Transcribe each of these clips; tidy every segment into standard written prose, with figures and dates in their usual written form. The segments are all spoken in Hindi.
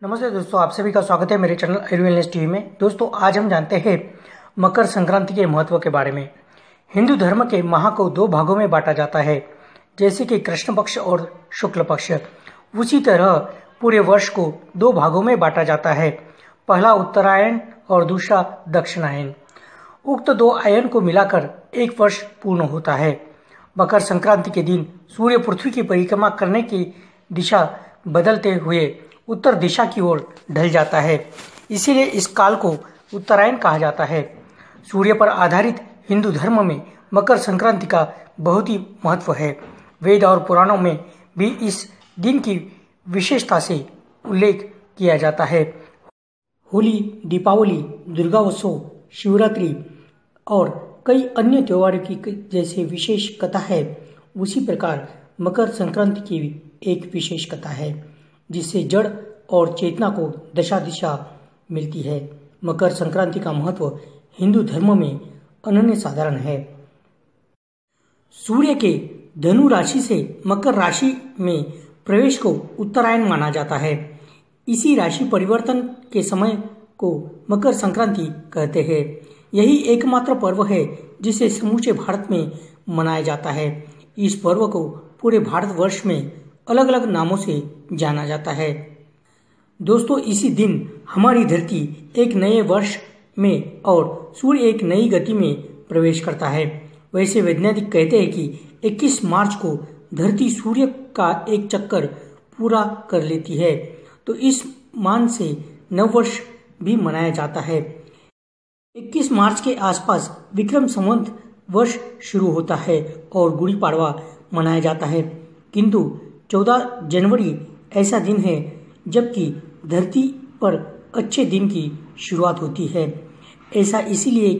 नमस्ते दोस्तों, आप सभी का स्वागत है मेरे चैनल आयुर्वेद टीवी में। दोस्तों, आज हम जानते हैं मकर संक्रांति के महत्व के बारे में। हिंदू धर्म के माह को दो भागों में बांटा जाता है, जैसे कि कृष्ण पक्ष और शुक्ल पक्ष। उसी तरह पूरे वर्ष को दो भागों में बांटा जाता है, पहला उत्तरायण और दूसरा दक्षिणायन। उक्त दो आयन को मिलाकर एक वर्ष पूर्ण होता है। मकर संक्रांति के दिन सूर्य पृथ्वी की परिक्रमा करने की दिशा बदलते हुए उत्तर दिशा की ओर ढल जाता है, इसीलिए इस काल को उत्तरायण कहा जाता है। सूर्य पर आधारित हिंदू धर्म में मकर संक्रांति का बहुत ही महत्व है। वेद और पुराणों में भी इस दिन की विशेषता से उल्लेख किया जाता है। होली, दीपावली, दुर्गा उत्सव, शिवरात्रि और कई अन्य त्योहारों की जैसे विशेष कथा है, उसी प्रकार मकर संक्रांति की भी एक विशेष कथा है, जिससे जड़ और चेतना को दशा दिशा मिलती है। मकर संक्रांति का महत्व हिंदू धर्म में अनन्य साधारण है। सूर्य के धनु राशि से मकर राशि में प्रवेश को उत्तरायण माना जाता है। इसी राशि परिवर्तन के समय को मकर संक्रांति कहते हैं। यही एकमात्र पर्व है जिसे समूचे भारत में मनाया जाता है। इस पर्व को पूरे भारतवर्ष में अलग अलग नामों से जाना जाता है। दोस्तों, इसी दिन हमारी धरती एक नए वर्ष में और सूर्य एक नई गति में प्रवेश करता है। वैसे वैज्ञानिक कहते हैं कि 21 मार्च को धरती सूर्य का एक चक्कर पूरा कर लेती है, तो इस मान से नववर्ष भी मनाया जाता है। 21 मार्च के आसपास विक्रम संवत वर्ष शुरू होता है और गुड़ी पाड़वा मनाया जाता है, किंतु 14 जनवरी ऐसा दिन है जबकि धरती पर अच्छे दिन की शुरुआत होती है। ऐसा इसीलिए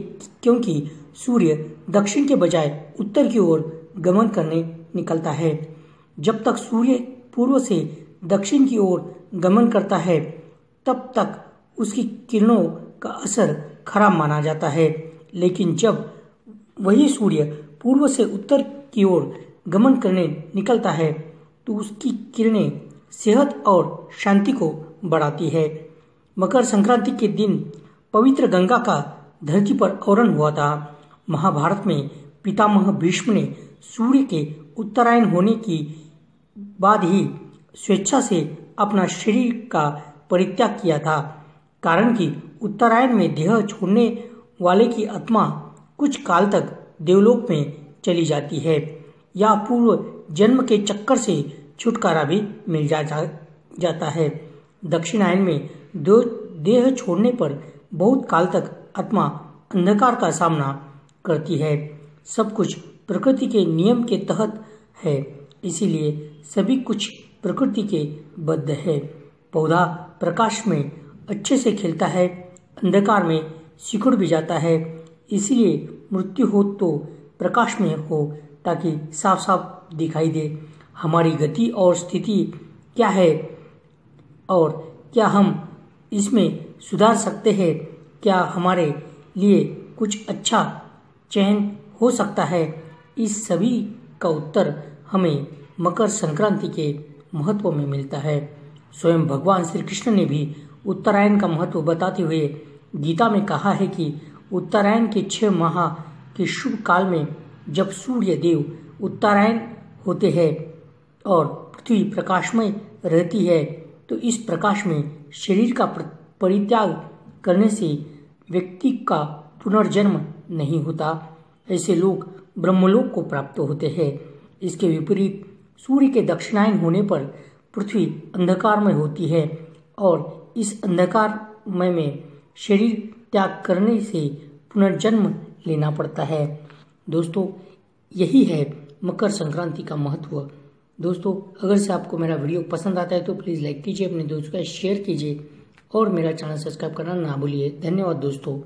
क्योंकि सूर्य दक्षिण के बजाय उत्तर की ओर गमन करने निकलता है। जब तक सूर्य पूर्व से दक्षिण की ओर गमन करता है, तब तक उसकी किरणों का असर खराब माना जाता है, लेकिन जब वही सूर्य पूर्व से उत्तर की ओर गमन करने निकलता है तो उसकी किरणें सेहत और शांति को बढ़ाती है। मकर संक्रांति के दिन पवित्र गंगा का धरती पर अवतरण हुआ था। महाभारत में पितामह भीष्म ने सूर्य के उत्तरायण होने की बाद ही स्वेच्छा से अपना शरीर का परित्याग किया था, कारण कि उत्तरायण में देह छोड़ने वाले की आत्मा कुछ काल तक देवलोक में चली जाती है या पूर्व जन्म के चक्कर से छुटकारा भी मिल जाता है। दक्षिणायन में देह छोड़ने पर बहुत काल तक आत्मा अंधकार का सामना करती है। सब कुछ प्रकृति के नियम के तहत है, इसीलिए सभी कुछ प्रकृति के बद्ध है। पौधा प्रकाश में अच्छे से खिलता है, अंधकार में सिकुड़ भी जाता है। इसीलिए मृत्यु हो तो प्रकाश में हो, ताकि साफ साफ दिखाई दे हमारी गति और स्थिति क्या है और क्या हम इसमें सुधार सकते हैं, क्या हमारे लिए कुछ अच्छा चयन हो सकता है। इस सभी का उत्तर हमें मकर संक्रांति के महत्व में मिलता है। स्वयं भगवान श्री कृष्ण ने भी उत्तरायण का महत्व बताते हुए गीता में कहा है कि उत्तरायण के 6 माह के शुभ काल में जब सूर्य देव उत्तरायण होते हैं और पृथ्वी प्रकाशमय रहती है, तो इस प्रकाश में शरीर का परित्याग करने से व्यक्ति का पुनर्जन्म नहीं होता। ऐसे लोग ब्रह्मलोक को प्राप्त होते हैं। इसके विपरीत सूर्य के दक्षिणायन होने पर पृथ्वी अंधकारमय होती है और इस अंधकारमय में शरीर त्याग करने से पुनर्जन्म लेना पड़ता है। दोस्तों, यही है मकर संक्रांति का महत्व। दोस्तों, अगर से आपको मेरा वीडियो पसंद आता है तो प्लीज़ लाइक कीजिए, अपने दोस्तों का शेयर कीजिए और मेरा चैनल सब्सक्राइब करना ना भूलिए। धन्यवाद दोस्तों।